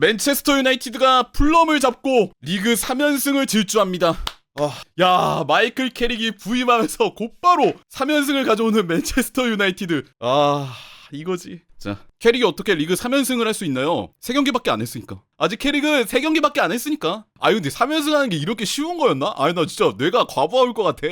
맨체스터 유나이티드가 풀럼을 잡고 리그 3연승을 질주합니다. 야, 마이클 캐릭이 부임하면서 곧바로 3연승을 가져오는 맨체스터 유나이티드. 이거지. 자, 캐릭이 어떻게 리그 3연승을 할 수 있나요? 3경기밖에 안 했으니까. 아직 캐릭은 3경기밖에 안 했으니까. 근데 3연승 하는 게 이렇게 쉬운 거였나? 나 진짜 뇌가 과부하올 것 같아.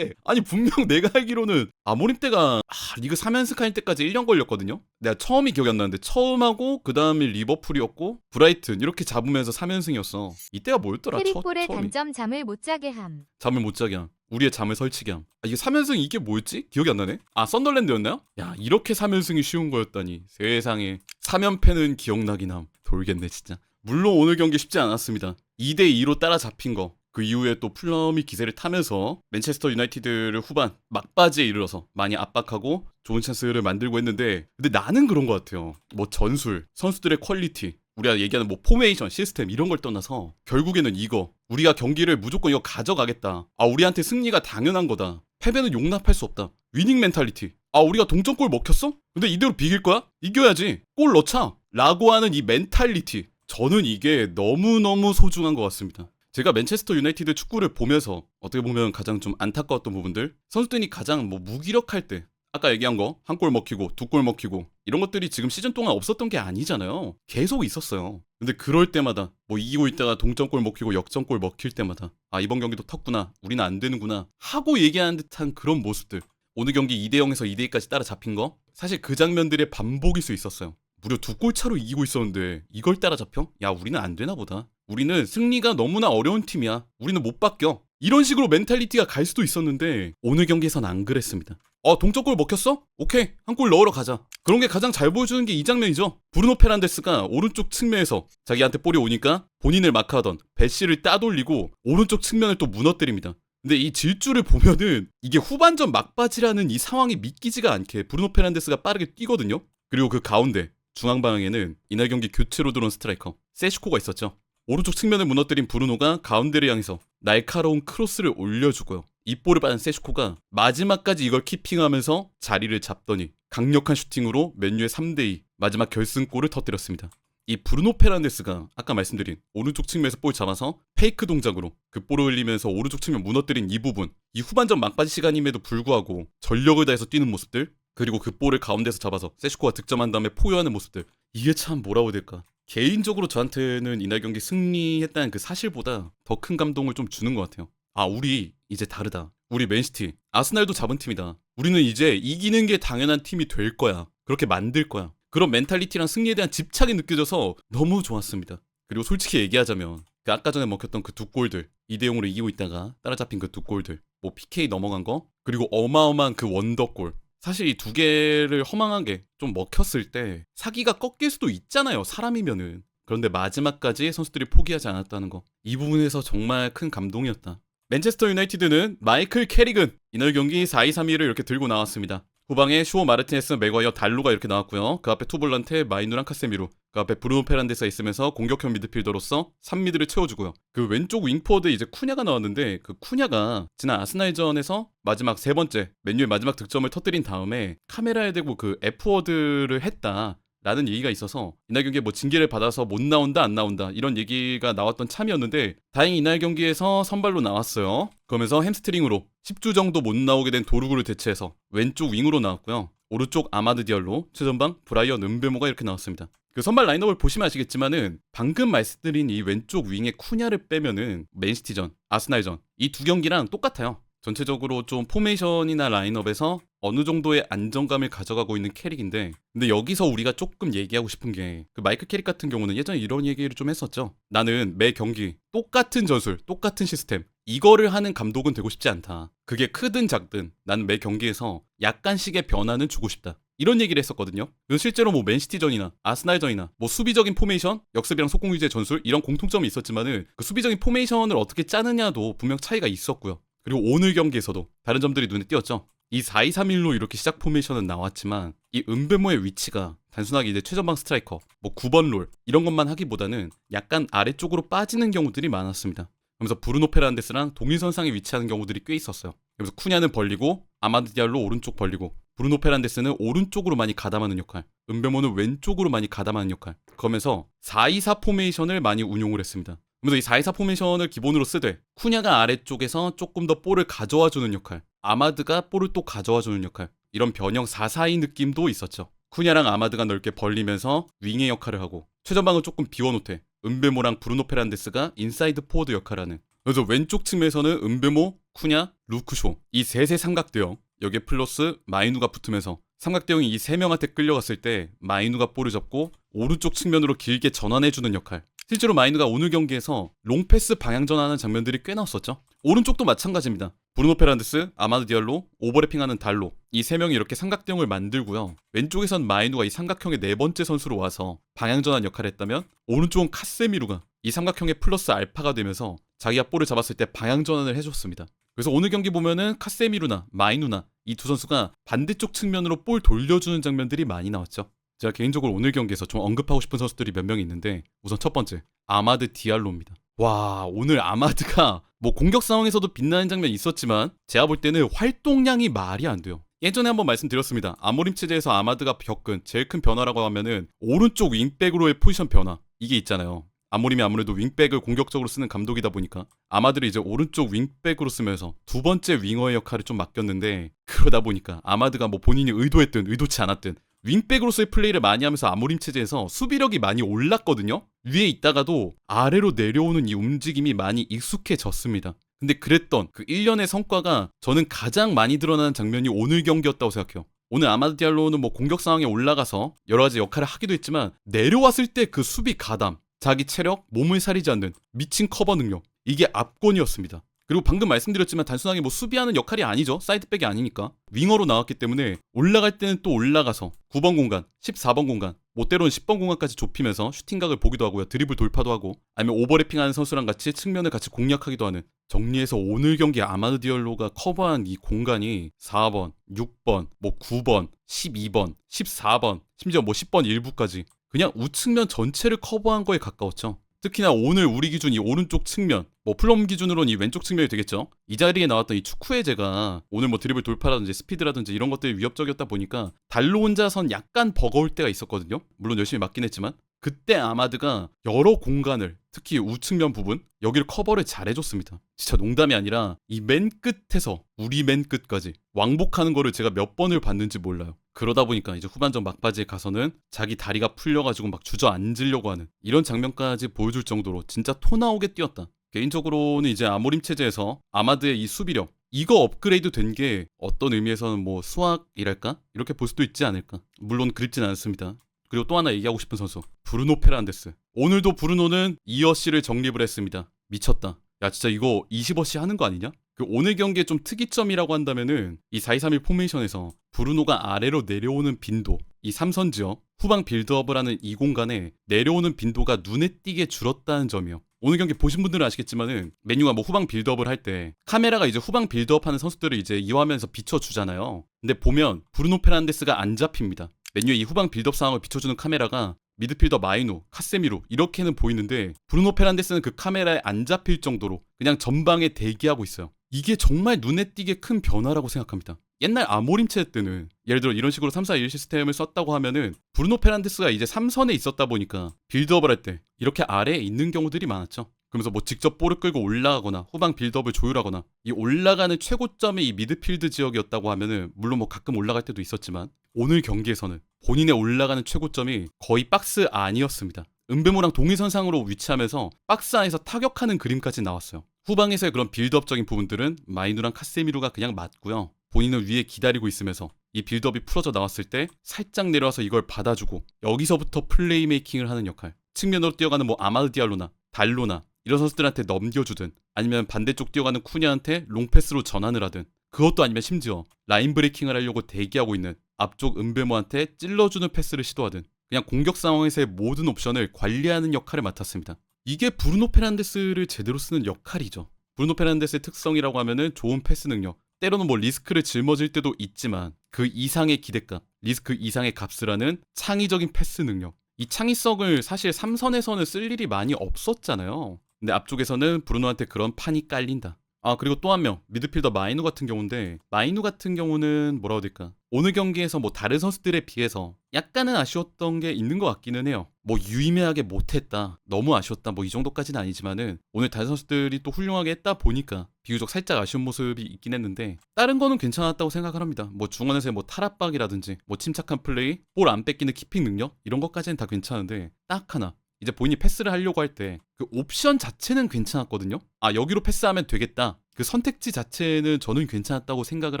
분명 내가 알기로는 아모림 때가 리그 3연승 할 때까지 1년 걸렸거든요. 내가 처음이 기억이 안 나는데 처음하고 그 다음이 리버풀이었고 브라이튼 이렇게 잡으면서 3연승이었어. 이때가 뭐였더라? 캐릭볼의 처음이. 단점 잠을 못 자게 함. 잠을 못 자게 함. 우리의 잠을 설치게 함. 이게 3연승 이게 뭐였지? 기억이 안 나네? 썬더랜드였나요? 야, 이렇게 3연승이 쉬운 거였다니. 세상에. 3연패는 기억나긴 함. 돌겠네 진짜. 물론 오늘 경기 쉽지 않았습니다. 2대2로 따라잡힌 거. 그 이후에 또 풀럼이 기세를 타면서 맨체스터 유나이티드를 후반 막바지에 이르러서 많이 압박하고 좋은 찬스를 만들고 했는데, 근데 나는 그런 것 같아요. 뭐 전술, 선수들의 퀄리티, 우리가 얘기하는 뭐 포메이션, 시스템 이런 걸 떠나서 결국에는 이거, 우리가 경기를 무조건 이거 가져가겠다. 우리한테 승리가 당연한 거다. 패배는 용납할 수 없다. 위닝 멘탈리티. 우리가 동점골 먹혔어? 근데 이대로 비길 거야? 이겨야지. 골 넣자. 라고 하는 이 멘탈리티. 저는 이게 너무너무 소중한 것 같습니다. 제가 맨체스터 유나이티드 축구를 보면서 어떻게 보면 가장 좀 안타까웠던 부분들, 선수들이 가장 무기력할 때, 아까 얘기한 거 한 골 먹히고 두 골 먹히고 이런 것들이 지금 시즌 동안 없었던 게 아니잖아요. 계속 있었어요. 근데 그럴 때마다 이기고 있다가 동점골 먹히고 역전골 먹힐 때마다 이번 경기도 텄구나, 우리는 안 되는구나 하고 얘기하는 듯한 그런 모습들. 오늘 경기 2대0에서 2대2까지 따라잡힌 거, 사실 그 장면들의 반복일 수 있었어요. 무려 2골 차로 이기고 있었는데 이걸 따라잡혀? 야, 우리는 안 되나 보다. 우리는 승리가 너무나 어려운 팀이야. 우리는 못 바뀌어. 이런 식으로 멘탈리티가 갈 수도 있었는데 오늘 경기에선 안 그랬습니다. 동점골 먹혔어? 오케이, 한 골 넣으러 가자. 그런 게 가장 잘 보여주는 게 이 장면이죠. 브루노 페란데스가 오른쪽 측면에서 자기한테 볼이 오니까 본인을 마크하던 베시를 따돌리고 오른쪽 측면을 또 무너뜨립니다. 근데 이 질주를 보면은 이게 후반전 막바지라는 이 상황이 믿기지가 않게 브루노 페란데스가 빠르게 뛰거든요. 그리고 그 가운데 중앙 방향에는 이날 경기 교체로 들어온 스트라이커 세슈코가 있었죠. 오른쪽 측면을 무너뜨린 브루노가 가운데를 향해서 날카로운 크로스를 올려주고요. 이 볼을 받은 세슈코가 마지막까지 이걸 키핑하면서 자리를 잡더니 강력한 슈팅으로 맨유의 3대2 마지막 결승골을 터뜨렸습니다. 이 브루노 페란데스가 아까 말씀드린 오른쪽 측면에서 볼 잡아서 페이크 동작으로 그 볼을 흘리면서 오른쪽 측면 무너뜨린 이 부분, 이 후반전 막바지 시간임에도 불구하고 전력을 다해서 뛰는 모습들, 그리고 그 볼을 가운데서 잡아서 세슈코가 득점한 다음에 포효하는 모습들, 이게 참 뭐라고 해야 될까. 개인적으로 저한테는 이날 경기 승리했다는 그 사실보다 더 큰 감동을 좀 주는 것 같아요. 우리 이제 다르다. 우리 맨시티, 아스날도 잡은 팀이다. 우리는 이제 이기는 게 당연한 팀이 될 거야. 그렇게 만들 거야. 그런 멘탈리티랑 승리에 대한 집착이 느껴져서 너무 좋았습니다. 그리고 솔직히 얘기하자면 그 아까 전에 먹혔던 그 2골들, 2대0으로 이기고 있다가 따라잡힌 그 2골들, PK 넘어간 거, 그리고 어마어마한 그 원더골, 사실 이 두 개를 허망하게 좀 먹혔을 때 사기가 꺾일 수도 있잖아요, 사람이면은. 그런데 마지막까지 선수들이 포기하지 않았다는 거, 이 부분에서 정말 큰 감동이었다. 맨체스터 유나이티드는 마이클 캐릭은 이날 경기 4-2-3-1을 이렇게 들고 나왔습니다. 후방에 슈어 마르티네스, 맥과이어, 달루가 이렇게 나왔고요. 그 앞에 투볼란테, 마이누랑 카세미루, 그 앞에 브루노 페란데스가 있으면서 공격형 미드필더로서 3미드를 채워주고요. 그 왼쪽 윙포워드 이제 쿠냐가 나왔는데, 그 쿠냐가 지난 아스날전에서 마지막 세 번째 맨유의 마지막 득점을 터뜨린 다음에 카메라에 대고 그 F워드를 했다 라는 얘기가 있어서 이날 경기에 징계를 받아서 못 나온다 안 나온다 이런 얘기가 나왔던 참이었는데, 다행히 이날 경기에서 선발로 나왔어요. 그러면서 햄스트링으로 10주 정도 못 나오게 된 도루구를 대체해서 왼쪽 윙으로 나왔고요. 오른쪽 아마드 디알로, 최전방 브라이언 은베모가 이렇게 나왔습니다. 그 선발 라인업을 보시면 아시겠지만은 방금 말씀드린 이 왼쪽 윙의 쿠냐를 빼면은 맨시티전, 아스날전 이 두 경기랑 똑같아요. 전체적으로 좀 포메이션이나 라인업에서 어느 정도의 안정감을 가져가고 있는 캐릭인데, 근데 여기서 우리가 조금 얘기하고 싶은 게, 그 마이클 캐릭 같은 경우는 예전에 이런 얘기를 좀 했었죠. 나는 매 경기 똑같은 전술, 똑같은 시스템, 이거를 하는 감독은 되고 싶지 않다. 그게 크든 작든 나는 매 경기에서 약간씩의 변화는 주고 싶다. 이런 얘기를 했었거든요. 실제로 맨시티전이나 아스날전이나 수비적인 포메이션, 역습이랑 속공 유지의 전술 이런 공통점이 있었지만은 그 수비적인 포메이션을 어떻게 짜느냐도 분명 차이가 있었고요. 그리고 오늘 경기에서도 다른 점들이 눈에 띄었죠. 이 4-2-3-1로 이렇게 시작 포메이션은 나왔지만 이 은베모의 위치가 단순하게 이제 최전방 스트라이커, 9번 롤 이런 것만 하기보다는 약간 아래쪽으로 빠지는 경우들이 많았습니다. 그러면서 브루노 페란데스랑 동일선상에 위치하는 경우들이 꽤 있었어요. 그래서 쿠냐는 벌리고 아마드 디알로 오른쪽 벌리고 브루노 페란데스는 오른쪽으로 많이 가담하는 역할, 은베모는 왼쪽으로 많이 가담하는 역할, 그러면서 4-2-4 포메이션을 많이 운용을 했습니다. 그래서 이 4-2-4 포메이션을 기본으로 쓰되 쿠냐가 아래쪽에서 조금 더 볼을 가져와주는 역할, 아마드가 볼을 또 가져와주는 역할, 이런 변형 4-4-2 느낌도 있었죠. 쿠냐랑 아마드가 넓게 벌리면서 윙의 역할을 하고 최전방은 조금 비워놓되 은베모랑 브루노 페란데스가 인사이드 포워드 역할을 하는. 그래서 왼쪽 측면에서는 은베모, 쿠냐, 루크쇼 이 셋의 삼각대형, 여기에 플러스 마이누가 붙으면서 삼각대형이 이 세 명한테 끌려갔을 때 마이누가 볼을 잡고 오른쪽 측면으로 길게 전환해주는 역할. 실제로 마이누가 오늘 경기에서 롱패스 방향 전환하는 장면들이 꽤 나왔었죠. 오른쪽도 마찬가지입니다. 브루노 페란데스, 아마드 디알로, 오버래핑하는 달로 이 세 명이 이렇게 삼각대형을 만들고요. 왼쪽에선 마이누가 이 삼각형의 네 번째 선수로 와서 방향 전환 역할을 했다면 오른쪽은 카세미루가 이 삼각형의 플러스 알파가 되면서 자기가 볼을 잡았을 때 방향 전환을 해줬습니다. 그래서 오늘 경기 보면은 카세미루나 마이누나 이 두 선수가 반대쪽 측면으로 볼 돌려주는 장면들이 많이 나왔죠. 제가 개인적으로 오늘 경기에서 좀 언급하고 싶은 선수들이 몇 명이 있는데 우선 첫 번째 아마드 디알로입니다. 와, 오늘 아마드가 뭐 공격 상황에서도 빛나는 장면이 있었지만 제가 볼 때는 활동량이 말이 안 돼요. 예전에 한번 말씀드렸습니다. 아모림 체제에서 아마드가 겪은 제일 큰 변화라고 하면은 오른쪽 윙백으로의 포지션 변화 이게 있잖아요. 아모림이 아무래도 윙백을 공격적으로 쓰는 감독이다 보니까 아마드를 이제 오른쪽 윙백으로 쓰면서 두 번째 윙어의 역할을 좀 맡겼는데, 그러다 보니까 아마드가 뭐 본인이 의도했든 의도치 않았든 윙백으로서의 플레이를 많이 하면서 아모림 체제에서 수비력이 많이 올랐거든요. 위에 있다가도 아래로 내려오는 이 움직임이 많이 익숙해졌습니다. 근데 그랬던 그 1년의 성과가 저는 가장 많이 드러나는 장면이 오늘 경기였다고 생각해요. 오늘 아마드 디알로는 뭐 공격 상황에 올라가서 여러 가지 역할을 하기도 했지만 내려왔을 때 그 수비 가담, 자기 체력, 몸을 사리지 않는 미친 커버 능력, 이게 압권이었습니다. 그리고 방금 말씀드렸지만 단순하게 뭐 수비하는 역할이 아니죠. 사이드백이 아니니까. 윙어로 나왔기 때문에 올라갈 때는 또 올라가서 9번 공간, 14번 공간, 뭐 때로는 10번 공간까지 좁히면서 슈팅각을 보기도 하고요. 드리블 돌파도 하고, 아니면 오버래핑하는 선수랑 같이 측면을 같이 공략하기도 하는. 정리해서 오늘 경기 아마드 디알로가 커버한 이 공간이 4번, 6번, 뭐 9번, 12번, 14번, 심지어 뭐 10번 일부까지 그냥 우측면 전체를 커버한 거에 가까웠죠. 특히나 오늘 우리 기준 이 오른쪽 측면, 뭐 플럼 기준으로는 이 왼쪽 측면이 되겠죠. 이 자리에 나왔던 이 축구해제가 오늘 뭐 드리블 돌파라든지 스피드라든지 이런 것들이 위협적이었다 보니까 달로 혼자선 약간 버거울 때가 있었거든요. 물론 열심히 맞긴 했지만 그때 아마드가 여러 공간을, 특히 우측면 부분 여기를 커버를 잘해줬습니다. 진짜 농담이 아니라 이 맨 끝에서 우리 맨 끝까지 왕복하는 거를 제가 몇 번을 봤는지 몰라요. 그러다 보니까 이제 후반전 막바지에 가서는 자기 다리가 풀려가지고 막 주저앉으려고 하는 이런 장면까지 보여줄 정도로 진짜 토 나오게 뛰었다. 개인적으로는 이제 아모림 체제에서 아마드의 이 수비력, 이거 업그레이드 된 게 어떤 의미에서는 뭐 수학이랄까? 이렇게 볼 수도 있지 않을까? 물론 그립진 않습니다. 그리고 또 하나 얘기하고 싶은 선수, 브루노 페란데스. 오늘도 브루노는 2어시를 정립을 했습니다. 미쳤다. 야, 진짜 이거 20어시 하는 거 아니냐? 그 오늘 경기의 좀 특이점이라고 한다면은 이 4-2-3-1 포메이션에서 브루노가 아래로 내려오는 빈도, 이 3선 지역 후방 빌드업을 하는 이 공간에 내려오는 빈도가 눈에 띄게 줄었다는 점이요. 오늘 경기 보신 분들은 아시겠지만은 맨유가 뭐 후방 빌드업을 할 때 카메라가 이제 후방 빌드업 하는 선수들을 이제 이 화면에서 비춰주잖아요. 근데 보면 브루노 페란데스가 안 잡힙니다. 맨유의 이 후방 빌드업 상황을 비춰주는 카메라가 미드필더 마이누, 카세미루 이렇게는 보이는데 브루노 페란데스는 그 카메라에 안 잡힐 정도로 그냥 전방에 대기하고 있어요. 이게 정말 눈에 띄게 큰 변화라고 생각합니다. 옛날 아모림 체제 때는 예를 들어 이런 식으로 3-4-1 시스템을 썼다고 하면은 브루노 페란데스가 이제 3선에 있었다 보니까 빌드업을 할 때 이렇게 아래에 있는 경우들이 많았죠. 그러면서 뭐 직접 볼을 끌고 올라가거나 후방 빌드업을 조율하거나, 이 올라가는 최고점이 이 미드필드 지역이었다고 하면은 물론 뭐 가끔 올라갈 때도 있었지만 오늘 경기에서는 본인의 올라가는 최고점이 거의 박스 안이었습니다. 은베모랑 동일선상으로 위치하면서 박스 안에서 타격하는 그림까지 나왔어요. 후방에서의 그런 빌드업적인 부분들은 마이누랑 카세미루가 그냥 맞고요. 본인은 위에 기다리고 있으면서 이 빌드업이 풀어져 나왔을 때 살짝 내려와서 이걸 받아주고 여기서부터 플레이메이킹을 하는 역할. 측면으로 뛰어가는 뭐 아마드 디알로나 달로나 이런 선수들한테 넘겨주든, 아니면 반대쪽 뛰어가는 쿠냐한테 롱패스로 전환을 하든, 그것도 아니면 심지어 라인 브레이킹을 하려고 대기하고 있는 앞쪽 은베모한테 찔러주는 패스를 시도하든, 그냥 공격 상황에서의 모든 옵션을 관리하는 역할을 맡았습니다. 이게 브루노 페란데스를 제대로 쓰는 역할이죠. 브루노 페란데스의 특성이라고 하면은 좋은 패스 능력, 때로는 뭐 리스크를 짊어질 때도 있지만 그 이상의 기대값, 리스크 이상의 값을 하는 창의적인 패스 능력. 이 창의성을 사실 3선에서는 쓸 일이 많이 없었잖아요. 근데 앞쪽에서는 브루노한테 그런 판이 깔린다. 아, 그리고 또 한 명, 미드필더 마이누 같은 경우인데, 마이누 같은 경우는 뭐라고 해야 될까? 오늘 경기에서 뭐 다른 선수들에 비해서 약간은 아쉬웠던 게 있는 것 같기는 해요. 뭐 유의미하게 못했다, 너무 아쉬웠다, 뭐 이 정도까지는 아니지만은 오늘 다른 선수들이 또 훌륭하게 했다 보니까 비교적 살짝 아쉬운 모습이 있긴 했는데, 다른 거는 괜찮았다고 생각을 합니다. 뭐 중원에서의 뭐 탈압박이라든지 뭐 침착한 플레이, 볼 안 뺏기는 키핑 능력 이런 것까지는 다 괜찮은데, 딱 하나, 이제 본인이 패스를 하려고 할 때 그 옵션 자체는 괜찮았거든요. 아, 여기로 패스하면 되겠다, 그 선택지 자체는 저는 괜찮았다고 생각을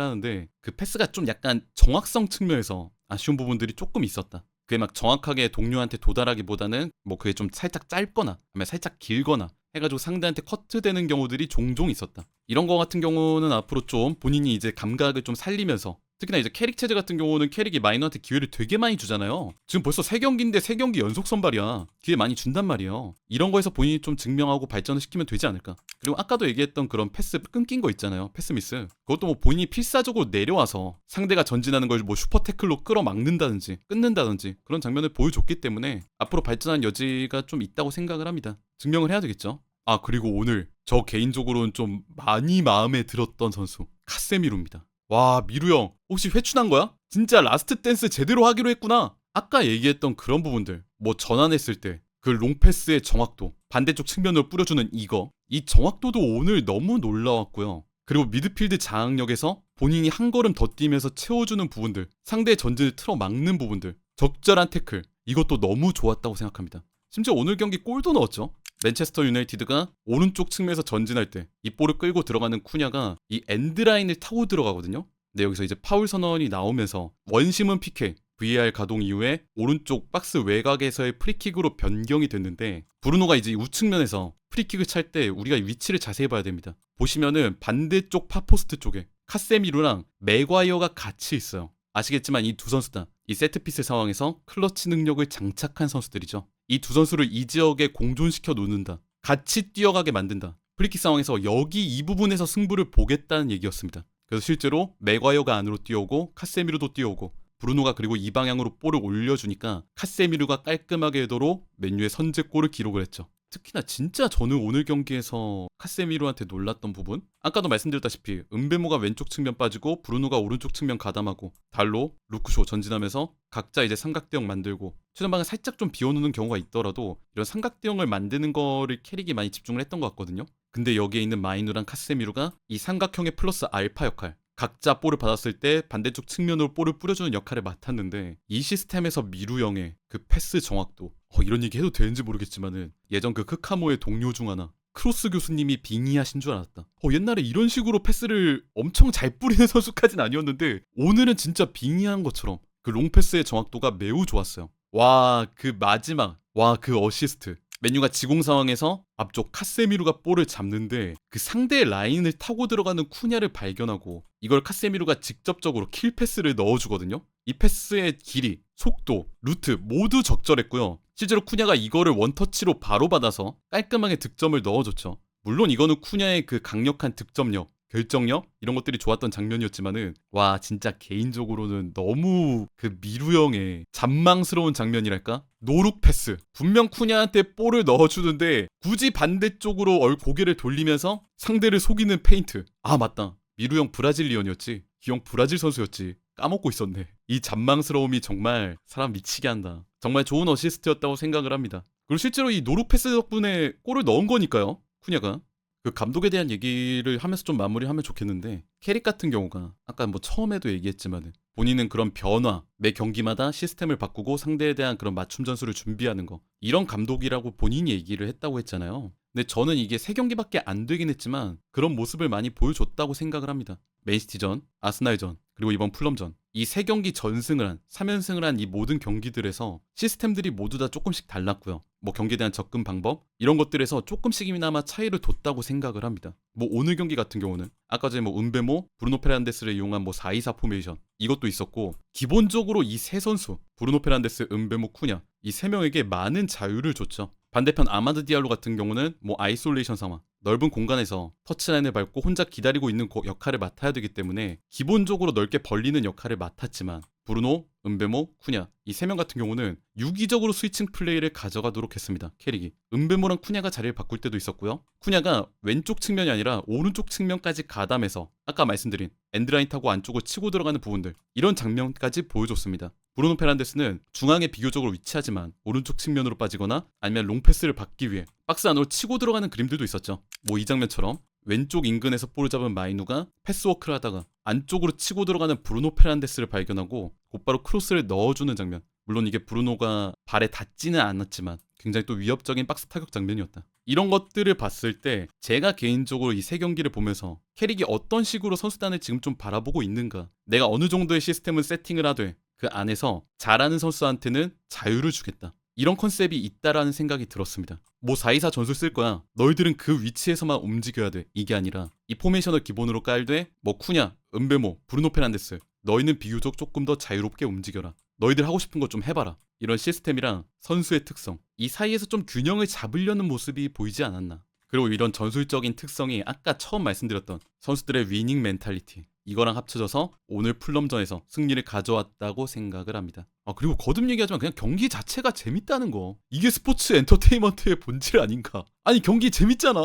하는데, 그 패스가 좀 약간 정확성 측면에서 아쉬운 부분들이 조금 있었다. 그게 막 정확하게 동료한테 도달하기보다는 뭐 그게 좀 살짝 짧거나 아니면 살짝 길거나 해가지고 상대한테 커트되는 경우들이 종종 있었다. 이런 거 같은 경우는 앞으로 좀 본인이 이제 감각을 좀 살리면서, 특히나 이제 캐릭 체제 같은 경우는 캐릭이 마이너한테 기회를 되게 많이 주잖아요. 지금 벌써 3경기인데 3경기 연속 선발이야. 기회 많이 준단 말이에요. 이런 거에서 본인이 좀 증명하고 발전을 시키면 되지 않을까. 그리고 아까도 얘기했던 그런 패스 끊긴 거 있잖아요. 패스 미스. 그것도 뭐 본인이 필사적으로 내려와서 상대가 전진하는 걸 뭐 슈퍼 태클로 끌어막는다든지 끊는다든지 그런 장면을 보여줬기 때문에 앞으로 발전한 여지가 좀 있다고 생각을 합니다. 증명을 해야 되겠죠. 아, 그리고 오늘 저 개인적으로는 좀 많이 마음에 들었던 선수 카세미루입니다. 와, 미루 형 혹시 회춘한 거야? 진짜 라스트 댄스 제대로 하기로 했구나. 아까 얘기했던 그런 부분들, 뭐 전환했을 때 그 롱패스의 정확도, 반대쪽 측면으로 뿌려주는 이거, 이 정확도도 오늘 너무 놀라웠고요. 그리고 미드필드 장악력에서 본인이 한 걸음 더 뛰면서 채워주는 부분들, 상대의 전진을 틀어막는 부분들, 적절한 태클, 이것도 너무 좋았다고 생각합니다. 심지어 오늘 경기 골도 넣었죠. 맨체스터 유나이티드가 오른쪽 측면에서 전진할 때 이 볼을 끌고 들어가는 쿠냐가 이 엔드라인을 타고 들어가거든요. 근데 여기서 이제 파울 선언이 나오면서 원심은 PK, VAR 가동 이후에 오른쪽 박스 외곽에서의 프리킥으로 변경이 됐는데, 브루노가 이제 우측면에서 프리킥을 찰 때 우리가 위치를 자세히 봐야 됩니다. 보시면은 반대쪽 파포스트 쪽에 카세미루랑 맥과이어가 같이 있어요. 아시겠지만 이 두 선수 다 이 세트피스 상황에서 클러치 능력을 장착한 선수들이죠. 이 두 선수를 이 지역에 공존시켜 놓는다, 같이 뛰어가게 만든다, 프리킥 상황에서 여기 이 부분에서 승부를 보겠다는 얘기였습니다. 그래서 실제로 맥과이어가 안으로 뛰어오고 카세미루도 뛰어오고 브루노가 그리고 이 방향으로 볼을 올려주니까 카세미루가 깔끔하게 헤더로 맨유의 선제골을 기록을 했죠. 특히나 진짜 저는 오늘 경기에서 카세미루한테 놀랐던 부분, 아까도 말씀드렸다시피 은베모가 왼쪽 측면 빠지고 브루노가 오른쪽 측면 가담하고 달로, 루크쇼 전진하면서 각자 이제 삼각대형 만들고, 최전방에 살짝 좀 비워놓는 경우가 있더라도 이런 삼각대형을 만드는 거를 캐릭이 많이 집중을 했던 것 같거든요. 근데 여기에 있는 마이누랑 카세미루가 이 삼각형의 플러스 알파 역할, 각자 볼을 받았을 때 반대쪽 측면으로 볼을 뿌려주는 역할을 맡았는데, 이 시스템에서 미루 형의 그 패스 정확도, 이런 얘기 해도 되는지 모르겠지만은 예전 그 크카모의 동료 중 하나 크로스 교수님이 빙의하신 줄 알았다. 옛날에 이런 식으로 패스를 엄청 잘 뿌리는 선수까지는 아니었는데 오늘은 진짜 빙의한 것처럼 그 롱패스의 정확도가 매우 좋았어요. 와, 그 마지막, 와, 그 어시스트. 맨유가 지공 상황에서 앞쪽 카세미루가 볼을 잡는데 그 상대의 라인을 타고 들어가는 쿠냐를 발견하고 이걸 카세미루가 직접적으로 킬 패스를 넣어주거든요. 이 패스의 길이, 속도, 루트 모두 적절했고요. 실제로 쿠냐가 이거를 원터치로 바로 받아서 깔끔하게 득점을 넣어줬죠. 물론 이거는 쿠냐의 그 강력한 득점력, 결정력 이런 것들이 좋았던 장면이었지만은, 와, 진짜 개인적으로는 너무 그 미루 형의 잔망스러운 장면이랄까? 노룩 패스. 분명 쿠냐한테 볼을 넣어주는데 굳이 반대쪽으로 고개를 돌리면서 상대를 속이는 페인트. 아, 맞다, 미루 형 브라질리언이었지. 이 형 브라질 선수였지. 까먹고 있었네. 이 잔망스러움이 정말 사람 미치게 한다. 정말 좋은 어시스트였다고 생각을 합니다. 그리고 실제로 이 노룩 패스 덕분에 골을 넣은 거니까요, 쿠냐가. 그 감독에 대한 얘기를 하면서 좀 마무리하면 좋겠는데, 캐릭 같은 경우가 아까 뭐 처음에도 얘기했지만은 본인은 그런 변화, 매 경기마다 시스템을 바꾸고 상대에 대한 그런 맞춤 전술을 준비하는 거, 이런 감독이라고 본인이 얘기를 했다고 했잖아요. 근데 저는 이게 3경기밖에 안 되긴 했지만 그런 모습을 많이 보여줬다고 생각을 합니다. 맨시티전, 아스날전, 그리고 이번 풀럼전, 이 3경기 전승을 한, 3연승을 한 이 모든 경기들에서 시스템들이 모두 다 조금씩 달랐고요. 뭐 경기에 대한 접근 방법 이런 것들에서 조금씩이나마 차이를 뒀다고 생각을 합니다. 뭐 오늘 경기 같은 경우는 아까 전에 뭐 은베모, 브루노 페란데스를 이용한 뭐 4-2-4 포메이션 이것도 있었고, 기본적으로 이 세 선수 브루노 페란데스, 은베모, 쿠냐 이 3명에게 많은 자유를 줬죠. 반대편 아마드 디알로 같은 경우는 뭐 아이솔레이션 상황, 넓은 공간에서 터치라인을 밟고 혼자 기다리고 있는 역할을 맡아야 되기 때문에 기본적으로 넓게 벌리는 역할을 맡았지만, 브루노, 은베모, 쿠냐 이 세 명 같은 경우는 유기적으로 스위칭 플레이를 가져가도록 했습니다. 캐릭이 은베모랑 쿠냐가 자리를 바꿀 때도 있었고요. 쿠냐가 왼쪽 측면이 아니라 오른쪽 측면까지 가담해서 아까 말씀드린 엔드라인 타고 안쪽으로 치고 들어가는 부분들 이런 장면까지 보여줬습니다. 브루노 페란데스는 중앙에 비교적으로 위치하지만 오른쪽 측면으로 빠지거나 아니면 롱패스를 받기 위해 박스 안으로 치고 들어가는 그림들도 있었죠. 뭐 이 장면처럼 왼쪽 인근에서 볼을 잡은 마이누가 패스워크를 하다가 안쪽으로 치고 들어가는 브루노 페란데스를 발견하고 곧바로 크로스를 넣어주는 장면. 물론 이게 브루노가 발에 닿지는 않았지만 굉장히 또 위협적인 박스 타격 장면이었다. 이런 것들을 봤을 때 제가 개인적으로 이 세 경기를 보면서 캐릭이 어떤 식으로 선수단을 지금 좀 바라보고 있는가, 내가 어느 정도의 시스템을 세팅을 하되 그 안에서 잘하는 선수한테는 자유를 주겠다, 이런 컨셉이 있다라는 생각이 들었습니다. 뭐 4-2-4 전술 쓸 거야, 너희들은 그 위치에서만 움직여야 돼, 이게 아니라 이 포메이션을 기본으로 깔되 뭐 쿠냐, 은베모, 브루노 페란데스 너희는 비교적 조금 더 자유롭게 움직여라, 너희들 하고 싶은 거 좀 해봐라, 이런 시스템이랑 선수의 특성 이 사이에서 좀 균형을 잡으려는 모습이 보이지 않았나. 그리고 이런 전술적인 특성이 아까 처음 말씀드렸던 선수들의 위닝 멘탈리티 이거랑 합쳐져서 오늘 풀럼전에서 승리를 가져왔다고 생각을 합니다. 그리고 거듭 얘기하지만 그냥 경기 자체가 재밌다는 거, 이게 스포츠 엔터테인먼트의 본질 아닌가. 아니 경기 재밌잖아.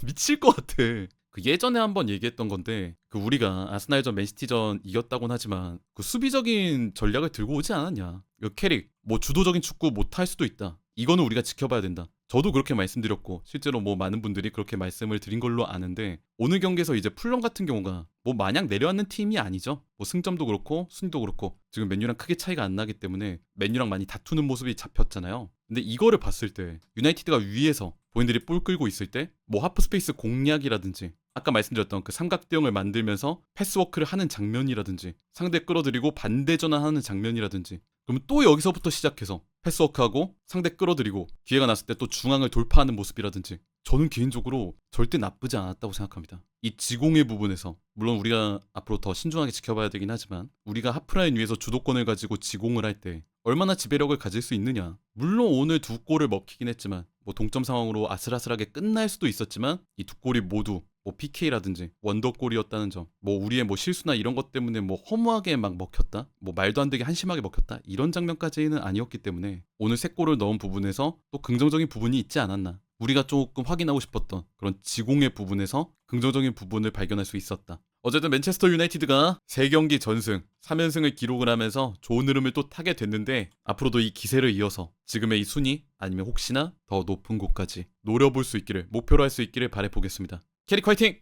미칠 것 같아. 그 예전에 한번 얘기했던 건데 그 우리가 아스날전 맨시티전 이겼다곤 하지만 그 수비적인 전략을 들고 오지 않았냐. 그 캐릭 뭐 주도적인 축구 못할 수도 있다, 이거는 우리가 지켜봐야 된다. 저도 그렇게 말씀드렸고 실제로 뭐 많은 분들이 그렇게 말씀을 드린 걸로 아는데 오늘 경기에서 이제 풀럼 같은 경우가 뭐 마냥 내려앉는 팀이 아니죠. 뭐 승점도 그렇고 순위도 그렇고 지금 맨유랑 크게 차이가 안 나기 때문에 맨유랑 많이 다투는 모습이 잡혔잖아요. 근데 이거를 봤을 때 유나이티드가 위에서 본인들이 볼 끌고 있을 때 뭐 하프 스페이스 공략이라든지 아까 말씀드렸던 그 삼각대형을 만들면서 패스워크를 하는 장면이라든지 상대 끌어들이고 반대 전환하는 장면이라든지, 그러면 또 여기서부터 시작해서 패스워크하고 상대 끌어들이고 기회가 났을 때 또 중앙을 돌파하는 모습이라든지 저는 개인적으로 절대 나쁘지 않았다고 생각합니다. 이 지공의 부분에서 물론 우리가 앞으로 더 신중하게 지켜봐야 되긴 하지만 우리가 하프라인 위에서 주도권을 가지고 지공을 할 때 얼마나 지배력을 가질 수 있느냐. 물론 오늘 두 골을 먹히긴 했지만 뭐 동점 상황으로 아슬아슬하게 끝날 수도 있었지만 이 두 골이 모두 뭐 PK라든지 원더골이었다는 점, 뭐 우리의 뭐 실수나 이런 것 때문에 뭐 허무하게 막 먹혔다, 뭐 말도 안 되게 한심하게 먹혔다, 이런 장면까지는 아니었기 때문에 오늘 세 골을 넣은 부분에서 또 긍정적인 부분이 있지 않았나. 우리가 조금 확인하고 싶었던 그런 지공의 부분에서 긍정적인 부분을 발견할 수 있었다. 어쨌든 맨체스터 유나이티드가 3경기 전승 3연승을 기록을 하면서 좋은 흐름을 또 타게 됐는데 앞으로도 이 기세를 이어서 지금의 이 순위 아니면 혹시나 더 높은 곳까지 노려볼 수 있기를 목표로 할 수 있기를 바라보겠습니다. 캐릭 화이팅!